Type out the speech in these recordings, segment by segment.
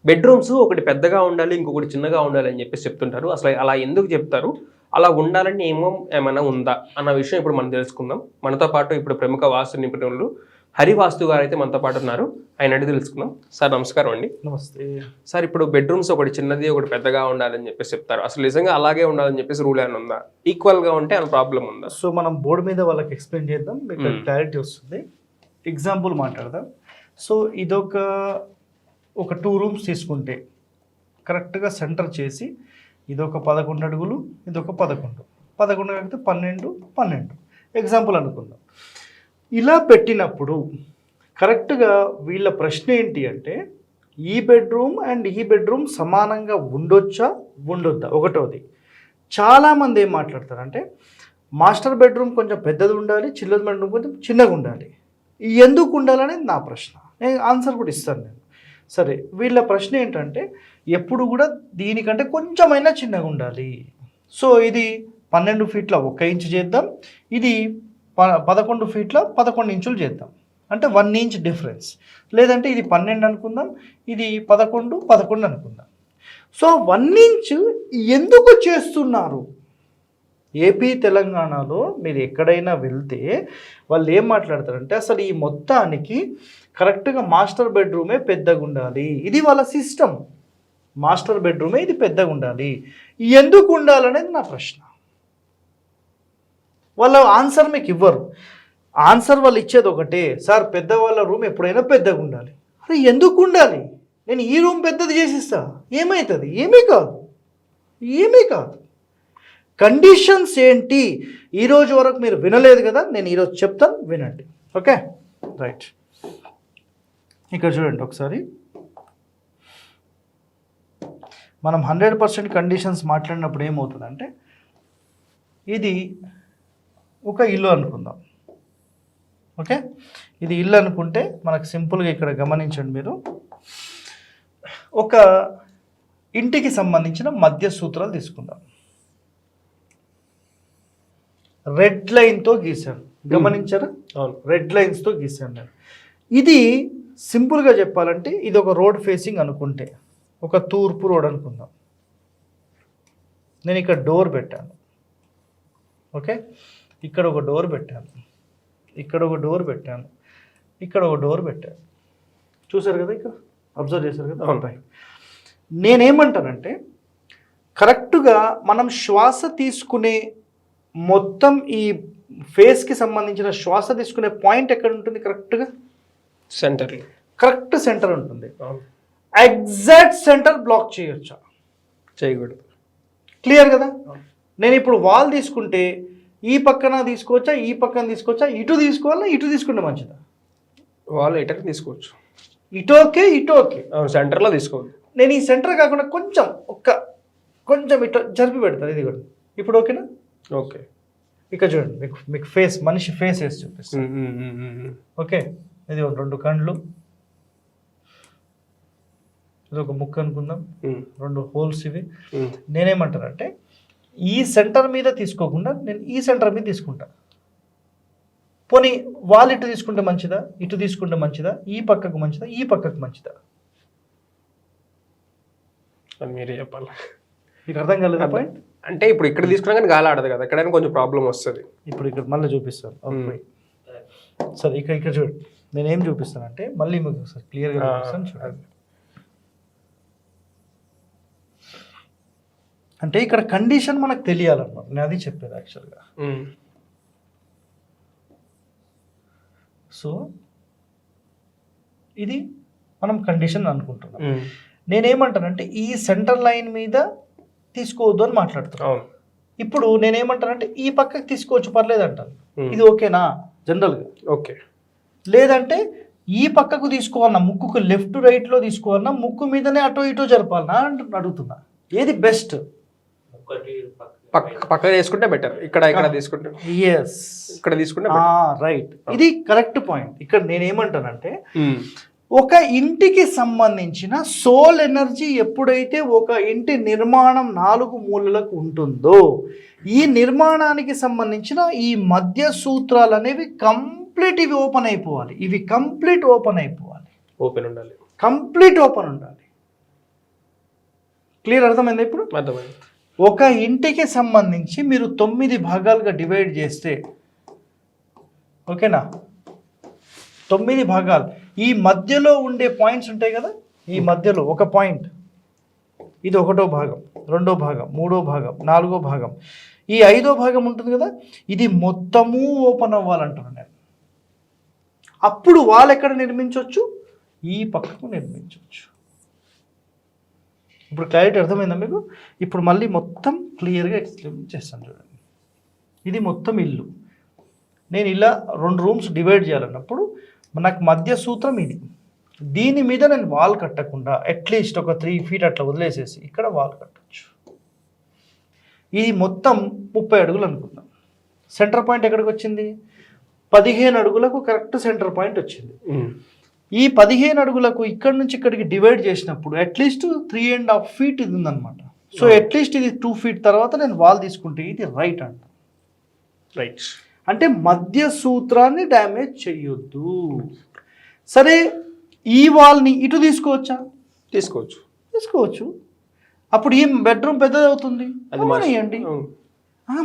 Bedrooms ఒకటి పెద్దగా ఉండాలి, ఇంకొకటి చిన్నగా ఉండాలి అని చెప్పేసి చెప్తుంటారు. అసలు అలా ఎందుకు చెప్తారు? అలా ఉండాలని ఏమైనా ఉందా అన్న విషయం ఇప్పుడు మనం తెలుసుకుందాం. మనతో పాటు ఇప్పుడు ప్రముఖ వాస్తు నిపుణులు హరివాస్తు గారు అయితే మనతో పాటు ఉన్నారు. ఆయన అడిగి తెలుసుకుందాం. సార్ నమస్కారం అండి. నమస్తే సార్, ఇప్పుడు బెడ్రూమ్స్ ఒకటి చిన్నది ఒకటి పెద్దగా ఉండాలని చెప్పేసి చెప్తారు. అసలు నిజంగా అలాగే ఉండాలని చెప్పేసి రూల్ ఏమైనా ఉందా? ఈక్వల్గా ఉంటే ఆ ప్రాబ్లం ఉందా? సో మనం బోర్డు మీద వాళ్ళకి ఎక్స్ప్లెయిన్ చేద్దాం, మీకు క్లారిటీ వస్తుంది. ఎగ్జాంపుల్ మాట్లాడదాం. సో ఇదొక 2 రూమ్స్ తీసుకుంటే కరెక్ట్గా సెంటర్ చేసి ఇదొక 11 అడుగులు, ఇదొక 11 కలిపితే 12 ఎగ్జాంపుల్ అనుకుందాం. ఇలా పెట్టినప్పుడు కరెక్ట్గా వీళ్ళ ప్రశ్న ఏంటి అంటే, ఈ బెడ్రూమ్ అండ్ ఈ బెడ్రూమ్ సమానంగా ఉండొద్దా? ఒకటోది. చాలామంది ఏం మాట్లాడతారంటే, మాస్టర్ బెడ్రూమ్ కొంచెం పెద్దది ఉండాలి, చిల్డ్రన్ బెడ్రూమ్ కొంచెం చిన్నగా ఉండాలి. ఎందుకు ఉండాలనేది నా ప్రశ్న. నేను ఆన్సర్ కూడా ఇస్తాను నేను. సరే, వీళ్ళ ప్రశ్న ఏంటంటే ఎప్పుడు కూడా దీనికంటే కొంచెమైనా చిన్నగా ఉండాలి. సో ఇది 12 ఫీట్ల 1 ఇంచు చేద్దాం, ఇది 11 ఫీట్ల 11 ఇంచులు చేద్దాం, అంటే 1 ఇంచ్ డిఫరెన్స్. లేదంటే ఇది 12 అనుకుందాం, ఇది 11 అనుకుందాం. సో 1 ఇంచ్ ఎందుకు చేస్తున్నారు? ఏపీ తెలంగాణలో మీరు ఎక్కడైనా వెళ్తే వాళ్ళు ఏం మాట్లాడతారంటే, అసలు ఈ మొత్తానికి కరెక్ట్గా మాస్టర్ బెడ్రూమే పెద్దగా ఉండాలి, ఇది వాళ్ళ సిస్టమ్. మాస్టర్ బెడ్రూమే ఇది పెద్దగా ఉండాలి. ఎందుకు ఉండాలనేది నా ప్రశ్న. వాళ్ళ ఆన్సర్ మీకు ఇవ్వరు. ఆన్సర్ వాళ్ళు ఇచ్చేది ఒకటే, సార్ పెద్దవాళ్ళ రూమ్ ఎప్పుడైనా పెద్దగా ఉండాలి. అరే ఎందుకు ఉండాలి? నేను ఈ రూమ్ పెద్దది చేసిస్తా, ఏమవుతుంది? ఏమీ కాదు. కండిషన్స్ ఏంటి? ఈరోజు వరకు మీరు వినలేదు కదా, నేను ఈరోజు చెప్తాను, వినండి. Okay, right. ఇక్కడ చూడండి ఒకసారి. మనం 100% కండిషన్స్ మాట్లాడినప్పుడు ఏమవుతుందంటే, ఇది ఒక ఇల్లు అనుకుందాం. ఓకే, ఇది ఇల్లు అనుకుంటే మనకు సింపుల్గా ఇక్కడ గమనించండి మీరు, ఒక ఇంటికి సంబంధించిన మధ్య సూత్రాలు తీసుకుందాం. రెడ్ లైన్తో గీశాను, గమనించారా? అవును, రెడ్ లైన్స్తో గీశాను నేను. ఇది సింపుల్గా చెప్పాలంటే ఇది ఒక రోడ్ ఫేసింగ్ అనుకుంటే, ఒక తూర్పు రోడ్ అనుకుందాం. నేను ఇక్కడ డోర్ పెట్టాను. ఓకే, ఇక్కడ ఒక డోర్ పెట్టాను, ఇక్కడ ఒక డోర్ పెట్టాను, ఇక్కడ ఒక డోర్ పెట్టాను. చూసారు కదా, ఇక్కడ అబ్జర్వ్ చేశారు కదా? అవును. నేనేమంటానంటే, కరెక్ట్గా మనం శ్వాస తీసుకునే మొత్తం ఈ ఫేస్కి సంబంధించిన శ్వాస తీసుకునే పాయింట్ ఎక్కడ ఉంటుంది? కరెక్ట్గా సెంటర్, కరెక్ట్ సెంటర్ ఉంటుంది. ఎగ్జాక్ట్ సెంటర్ బ్లాక్ చేయొచ్చా? చేయకూడదు. క్లియర్ కదా? నేను ఇప్పుడు వాల్ తీసుకుంటే ఈ పక్కన తీసుకోవచ్చా, ఈ పక్కన తీసుకోవచ్చా, ఇటు తీసుకోవాలా, ఇటు తీసుకుంటే మంచిదా? వాల్ ఇటు తీసుకోవచ్చు. ఇటు ఓకే, ఇటు ఓకే, సెంటర్లో తీసుకోవద్దు. నేను ఈ సెంటర్ కాకుండా కొంచెం ఇటు జరిపి పెడతాను. ఇది కూడా ఇప్పుడు ఓకేనా? ఓకే, ఇక్కడ చూడండి, మీకు ఫేస్, మనిషి ఫేస్ వేసి చూపిస్తాను. ఓకే, ఇది 2 కళ్ళు, ఇది ఒక ముక్క అనుకుందాం, 2 హోల్స్ ఇవి. నేనేమంటానంటే, ఈ సెంటర్ మీద తీసుకోకుండా నేను ఈ సెంటర్ మీద తీసుకుంటా. పోనీ వాళ్ళు ఇటు తీసుకుంటే మంచిదా, ఇటు తీసుకుంటే మంచిదా, ఈ పక్కకు మంచిదా, ఈ పక్కకు మంచిదా? మీరే చెప్పాలి. మీకు అర్థం కాలేదా పాయింట్? అంటే ఇప్పుడు ఇక్కడ తీసుకున్నా కానీ గాలి ఆడదు కదా, ఎక్కడైనా కొంచెం ప్రాబ్లం వస్తుంది. ఇప్పుడు ఇక్కడ మళ్ళీ చూపిస్తాను. సరే, ఇక్కడ చూడండి, నేనేం చూపిస్తానంటే మళ్ళీ మీకు ఒకసారి క్లియర్గా చూపిస్తాను. చూడండి, అంటే ఇక్కడ కండిషన్ మనకు తెలియాలన్నమాట. నేను అది చెప్పేది యాక్చువల్గా. సో ఇది మనం కండిషన్ అనుకుంటున్నాం. నేనేమంటానంటే ఈ సెంటర్ లైన్ మీద తీసుకోవద్దు అని మాట్లాడుతున్నాను. ఇప్పుడు నేనేమంటానంటే ఈ పక్కకి తీసుకోవచ్చు, పర్లేదు అంటాను. ఇది ఓకేనా జనరల్గా? ఓకే. లేదంటే ఈ పక్కకు తీసుకోవాలన్నా, ముక్కుకు లెఫ్ట్ రైట్లో తీసుకోవాలన్నా, ముక్కు మీదనే అటో ఇటో జరపాలన్నా అడుగుతున్నా, ఏది బెస్ట్? పక్క తీసుకుంటే బెటర్. ఇక్కడ తీసుకుంటే ఇక్కడ తీసుకుంటే రైట్. ఇది కరెక్ట్ పాయింట్. ఇక్కడ నేనేమంటానంటే, ఒక ఇంటికి సంబంధించిన సోల్ ఎనర్జీ ఎప్పుడైతే ఒక ఇంటి నిర్మాణం 4 మూలలకు ఉంటుందో, ఈ నిర్మాణానికి సంబంధించిన ఈ మధ్య సూత్రాలు అనేవి కంప్లీట్ ఇవి ఓపెన్ అయిపోవాలి. కంప్లీట్ ఓపెన్ ఉండాలి. క్లియర్ అర్థమైందా ఇప్పుడు? అర్థమైంది. ఒక ఇంటికి సంబంధించి మీరు 9 భాగాలుగా డివైడ్ చేస్తే, ఓకేనా, 9 భాగాలు, ఈ మధ్యలో ఉండే పాయింట్స్ ఉంటాయి కదా, ఈ మధ్యలో ఒక పాయింట్, ఇది 1వ భాగం, 2వ భాగం, 3వ భాగం, 4వ భాగం, ఈ 5వ భాగం ఉంటుంది కదా, ఇది మొత్తము ఓపెన్ అవ్వాలంటున్నాను నేను. అప్పుడు వాళ్ళు ఎక్కడ నిర్మించవచ్చు? ఈ పక్కకు నిర్మించవచ్చు. ఇప్పుడు క్లారిటీ అర్థమైందా మీకు? ఇప్పుడు మళ్ళీ మొత్తం క్లియర్గా ఎక్స్ప్లెయిన్ చేస్తాను చూడండి. ఇది మొత్తం ఇల్లు, నేను ఇలా 2 రూమ్స్ డివైడ్ చేయాలన్నప్పుడు నాకు మధ్య సూత్రం ఇది. దీని మీద నేను వాల్ కట్టకుండా అట్లీస్ట్ ఒక 3 feet అట్లా వదిలేసేసి ఇక్కడ వాల్ కట్టచ్చు. ఇది మొత్తం 30 అడుగులు అనుకుందాం. సెంటర్ పాయింట్ ఎక్కడికి వచ్చింది? 15 అడుగులకు కరెక్ట్ సెంటర్ పాయింట్ వచ్చింది. ఈ 15 అడుగులకు ఇక్కడ నుంచి ఇక్కడికి డివైడ్ చేసినప్పుడు అట్లీస్ట్ 3.5 feet ఇది ఉందన్నమాట. సో అట్లీస్ట్ ఇది 2 feet తర్వాత నేను వాల్ తీసుకుంటే ఇది రైట్ అంట. రైట్ అంటే మధ్య సూత్రాన్ని డ్యామేజ్ చెయ్యొద్దు. సరే, ఈ వాల్ని ఇటు తీసుకోవచ్చా? తీసుకోవచ్చు. అప్పుడు ఈ బెడ్రూమ్ పెద్దది అవుతుంది, అవనియండి.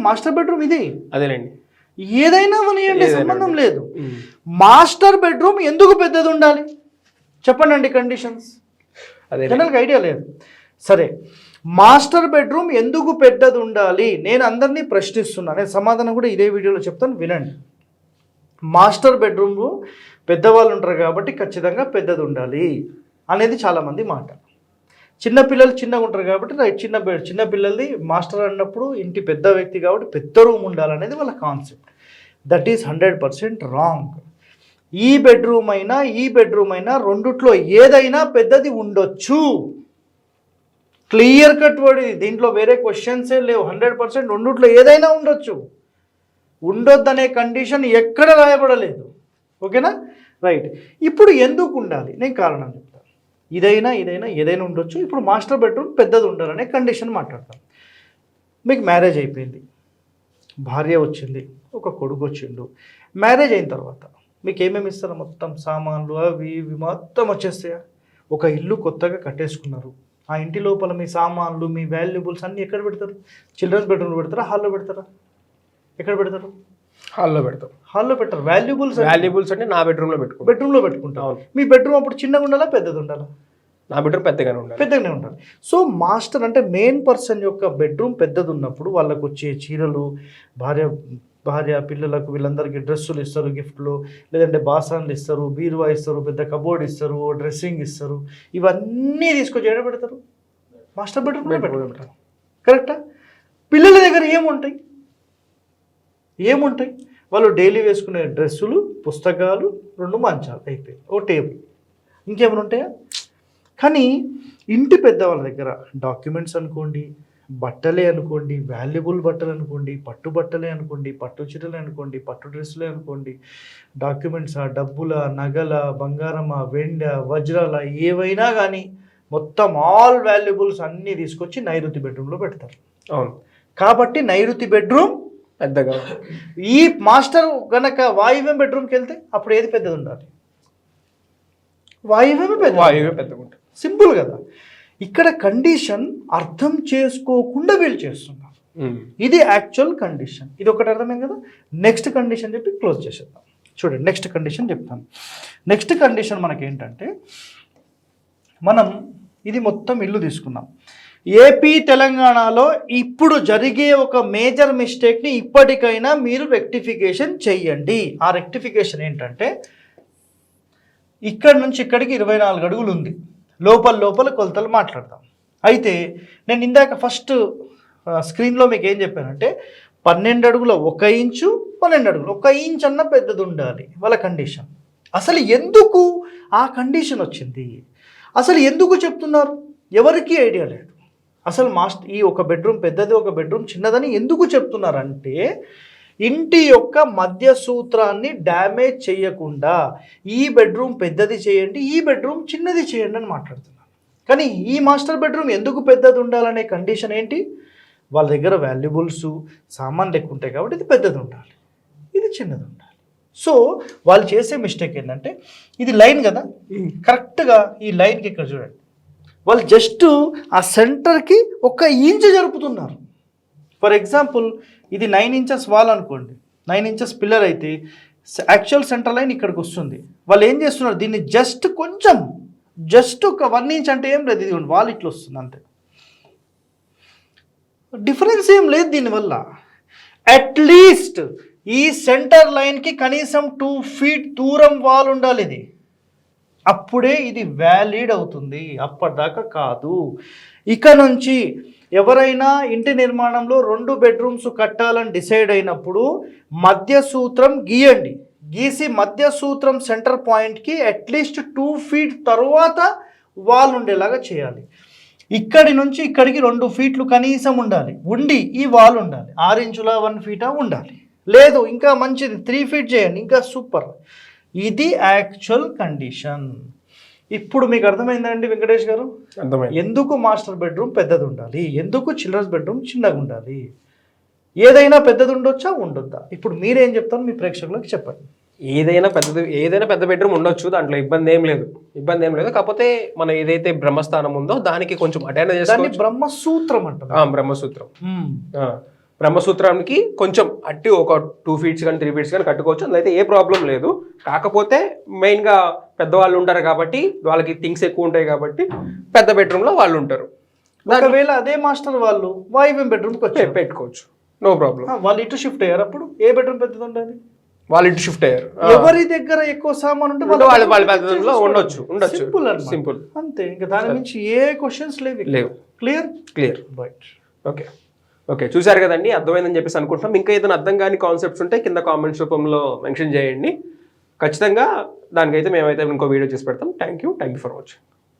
మాస్టర్ బెడ్రూమ్ ఇదే, అదేనండి, ఏదైనా అవనియండి, సంబంధం లేదు. మాస్టర్ బెడ్రూమ్ ఎందుకు పెద్దది ఉండాలి చెప్పండి అండి, కండిషన్స్. జనరల్గా ఐడియా లేదు. సరే, మాస్టర్ బెడ్రూమ్ ఎందుకు పెద్దది ఉండాలి? నేను అందరినీ ప్రశ్నిస్తున్నాను, నేను సమాధానం కూడా ఇదే వీడియోలో చెప్తాను, వినండి. మాస్టర్ బెడ్రూమ్ పెద్దవాళ్ళు ఉంటారు కాబట్టి ఖచ్చితంగా పెద్దది ఉండాలి అనేది చాలామంది మాట. చిన్నపిల్లలు చిన్నగా ఉంటారు కాబట్టి చిన్నపిల్లలది మాస్టర్ అన్నప్పుడు ఇంటి పెద్ద వ్యక్తి కాబట్టి పెద్ద రూమ్ ఉండాలనేది వాళ్ళ కాన్సెప్ట్. That is 100% wrong. ఈ బెడ్రూమ్ అయినా రెండిట్లో ఏదైనా పెద్దది ఉండొచ్చు. క్లియర్ కట్ వర్డ్, దీంట్లో వేరే క్వశ్చన్సే లేవు. 100% రెండిట్లో ఏదైనా ఉండొచ్చు. ఉండొద్దనే కండిషన్ ఎక్కడ రాయబడలేదు. ఓకేనా? రైట్. ఇప్పుడు ఎందుకు ఉండాలి నేను కారణం చెప్తాను. ఏదైనా ఉండొచ్చు. ఇప్పుడు మాస్టర్ బెడ్రూమ్ పెద్దది ఉండాలనే కండిషన్ మాట్లాడతాం. మీకు మ్యారేజ్ అయిపోయింది, భార్య వచ్చింది, ఒక కొడుకు వచ్చిండు. మ్యారేజ్ అయిన తర్వాత మీకు ఏమేమి ఇస్తారో మొత్తం సామాన్లు అవి ఇవి మొత్తం వచ్చేస్తాయా? ఒక ఇల్లు కొత్తగా కట్టేసుకున్నారు, ఆ ఇంటి లోపల మీ సామాన్లు మీ వాల్యుబుల్స్ అన్నీ ఎక్కడ పెడతారు? చిల్డ్రన్స్ బెడ్రూమ్లో పెడతారా, హాల్లో పెడతారా? ఎక్కడ పెడతారు? హాల్లో పెట్టారు. వాల్యుబుల్స్ అంటే నా బెడ్రూమ్లో పెట్టుకుంటాం. మీ బెడ్రూమ్ అప్పుడు చిన్నగా ఉండాలా, పెద్దది ఉండాలా? నా బెడ్రూమ్ పెద్దగానే ఉండాలి. సో మాస్టర్ అంటే మెయిన్ పర్సన్ యొక్క బెడ్రూమ్ పెద్దది ఉన్నప్పుడు వాళ్ళకు వచ్చే చీరలు, భార్య పిల్లలకు వీళ్ళందరికీ డ్రెస్సులు ఇస్తారు గిఫ్ట్లు, లేదంటే బాసాన్లు ఇస్తారు, బీరువా ఇస్తారు, పెద్ద కబోర్డ్ ఇస్తారు, డ్రెస్సింగ్ ఇస్తారు. ఇవన్నీ తీసుకొచ్చి ఎక్కడ పెడతారు? మాస్టర్ బెడ్రూమ్లో పెడతారు. కరెక్టా? పిల్లల దగ్గర ఏముంటాయి? వాళ్ళు డైలీ వేసుకునే డ్రెస్సులు, పుస్తకాలు, 2 మంచాలు, అయిపోయి ఓ టేబుల్, ఇంకేమైనా ఉంటాయా? కానీ ఇంటి పెద్దవాళ్ళ దగ్గర డాక్యుమెంట్స్ అనుకోండి, బట్టలే అనుకోండి, వాల్యుబుల్ బట్టలు అనుకోండి, పట్టు బట్టలే అనుకోండి, పట్టు చీరలే అనుకోండి, పట్టు డ్రెస్సులే అనుకోండి, డాక్యుమెంట్సా, డబ్బుల, నగల, బంగారమా, వెండ, వజ్రాల, ఏవైనా కానీ మొత్తం ఆల్ వాల్యుబుల్స్ అన్నీ తీసుకొచ్చి నైరుతి బెడ్రూమ్లో పెడతారు. అవును. కాబట్టి నైరుతి బెడ్రూమ్ పెద్దగా. ఈ మాస్టర్ గనక వాయువ్యం బెడ్రూమ్కి వెళ్తే అప్పుడు ఏది పెద్దది ఉండాలి? వాయువ్యమే పెద్దగా ఉంటుంది. సింపుల్ కదా. ఇక్కడ కండిషన్ అర్థం చేసుకోకుండా వీళ్ళు చేస్తున్నారు. ఇది యాక్చువల్ కండిషన్. ఇది ఒకటి అర్థమైంది కదా. నెక్స్ట్ కండిషన్ చెప్పి క్లోజ్ చేసేద్దాం. చూడండి, నెక్స్ట్ కండిషన్ చెప్తాను. నెక్స్ట్ కండిషన్ మనకేంటంటే, మనం ఇది మొత్తం ఇల్లు తీసుకున్నాం. ఏపీ తెలంగాణలో ఇప్పుడు జరిగే ఒక మేజర్ మిస్టేక్ని ఇప్పటికైనా మీరు రెక్టిఫికేషన్ చెయ్యండి. ఆ రెక్టిఫికేషన్ ఏంటంటే, ఇక్కడ నుంచి ఇక్కడికి 24 అడుగులు ఉంది. లోపల కొలతలు మాట్లాడతాం. అయితే నేను ఇందాక ఫస్ట్ స్క్రీన్లో మీకు ఏం చెప్పానంటే 12 అడుగుల 1 ఇంచు, 12 అడుగులు 1 ఇంచ్ అన్న పెద్దది ఉండాలి వాళ్ళ కండిషన్. అసలు ఎందుకు ఆ కండిషన్ వచ్చింది? అసలు ఎందుకు చెప్తున్నారు? ఎవరికీ ఐడియా లేదు. అసలు ఈ ఒక బెడ్రూమ్ పెద్దది, ఒక బెడ్రూమ్ చిన్నదని ఎందుకు చెప్తున్నారంటే, ఇంటి యొక్క మధ్య సూత్రాన్ని డ్యామేజ్ చేయకుండా ఈ బెడ్రూమ్ పెద్దది చేయండి, ఈ బెడ్రూమ్ చిన్నది చేయండి అని మాట్లాడుతున్నారు. కానీ ఈ మాస్టర్ బెడ్రూమ్ ఎందుకు పెద్దది ఉండాలనే కండిషన్ ఏంటి? వాళ్ళ దగ్గర వాల్యుబుల్స్, సామాన్లు ఎక్కువ ఉంటాయి కాబట్టి ఇది పెద్దది ఉండాలి, ఇది చిన్నది ఉండాలి. సో వాళ్ళు చేసే మిస్టేక్ ఏంటంటే, ఇది లైన్ కదా, కరెక్ట్గా ఈ లైన్కి ఇక్కడ చూడండి, వాళ్ళు జస్ట్ ఆ సెంటర్కి ఒక ఇంచ్ జరుపుతున్నారు. ఫర్ ఎగ్జాంపుల్ ఇది 9 ఇంచెస్ వాల్ అనుకోండి, 9 ఇంచెస్ పిల్లర్ అయితే యాక్చువల్ సెంటర్ లైన్ ఇక్కడికి వస్తుంది. వాళ్ళు ఏం చేస్తున్నారు, దీన్ని జస్ట్ కొంచెం జస్ట్ ఒక 1 ఇంచ్ అంటే ఏం లేదు, ఇది వాల్ ఇట్లా వస్తుంది అంతే, డిఫరెన్స్ ఏం లేదు దీనివల్ల. అట్లీస్ట్ ఈ సెంటర్ లైన్కి కనీసం 2 feet దూరం వాల్ ఉండాలి, ఇది అప్పుడే ఇది వ్యాలిడ్ అవుతుంది, అప్పటిదాకా కాదు. ఇక నుంచి ఎవరైనా ఇంటి నిర్మాణంలో 2 bedrooms కట్టాలని డిసైడ్ అయినప్పుడు మధ్య సూత్రం గీయండి, గీసి మధ్య సూత్రం సెంటర్ పాయింట్కి అట్లీస్ట్ 2 feet తర్వాత వాల్ ఉండేలాగా చేయాలి. ఇక్కడి నుంచి ఇక్కడికి 2 feet కనీసం ఉండాలి, ఉండి ఈ వాల్ ఉండాలి. 6 ఇంచుల 1 feet ఉండాలి, లేదు ఇంకా మంచిది 3 feet చేయండి, ఇంకా సూపర్. ఇది యాక్చువల్ కండిషన్. ఇప్పుడు మీకు అర్థమైందండి వెంకటేష్ గారు, అర్థమైంది ఎందుకు మాస్టర్ బెడ్రూమ్ పెద్దది ఉండాలి, ఎందుకు చిల్డ్రన్స్ బెడ్రూమ్ చిన్నగా ఉండాలి, ఏదైనా పెద్దది ఉండొచ్చా ఉండొద్దా? ఇప్పుడు మీరేం చెప్తారు మీ ప్రేక్షకులకు చెప్పండి. ఏదైనా పెద్ద బెడ్రూమ్ ఉండొచ్చు, దాంట్లో ఇబ్బంది ఏం లేదు. కాకపోతే మనం ఏదైతే బ్రహ్మస్థానం ఉందో దానికి కొంచెం అటెండ్ చేసుకోవచ్చు. బ్రహ్మసూత్రం అంటారు. బ్రహ్మసూత్రానికి కొంచెం అట్టి ఒక 2 feet కానీ 3 feet కానీ కట్టుకోవచ్చు, అందులో అయితే ఏ ప్రాబ్లం లేదు. కాకపోతే మెయిన్గా పెద్దవాళ్ళు ఉంటారు కాబట్టి వాళ్ళకి థింగ్స్ ఎక్కువ ఉంటాయి కాబట్టి పెద్ద బెడ్రూమ్లో వాళ్ళు ఉంటారు. ఒకవేళ అదే మాస్టర్ వాళ్ళు వాయువ్యం బెడ్రూమ్కి వచ్చి పెట్టుకోవచ్చు, నో ప్రాబ్లం. వాళ్ళు ఇటు షిఫ్ట్ అయ్యారు, అప్పుడు ఏ బెడ్రూమ్ పెద్దది ఉండాలి, వాళ్ళు ఇటు షిఫ్ట్ అయ్యారు. ఎవరి దగ్గర ఎక్కువ సామాన్ ఉంటే వాళ్ళ ఉండొచ్చు. సింపుల్ అంతే, ఇంకా దాని నుంచి ఏ క్వశ్చన్స్ లేవు. Clear right. ఓకే చూసారు కదండి, అర్థమైందని చెప్పేసి అనుకుంటున్నాం. ఇంకా ఏదైనా అర్థం కాని కాన్సెప్ట్స్ ఉంటే కింద కామెంట్స్ రూపంలో మెన్షన్ చేయండి, ఖచ్చితంగా దానికైతే మేమైతే ఇంకో వీడియో చేసి పెడతాం. Thank you for watching.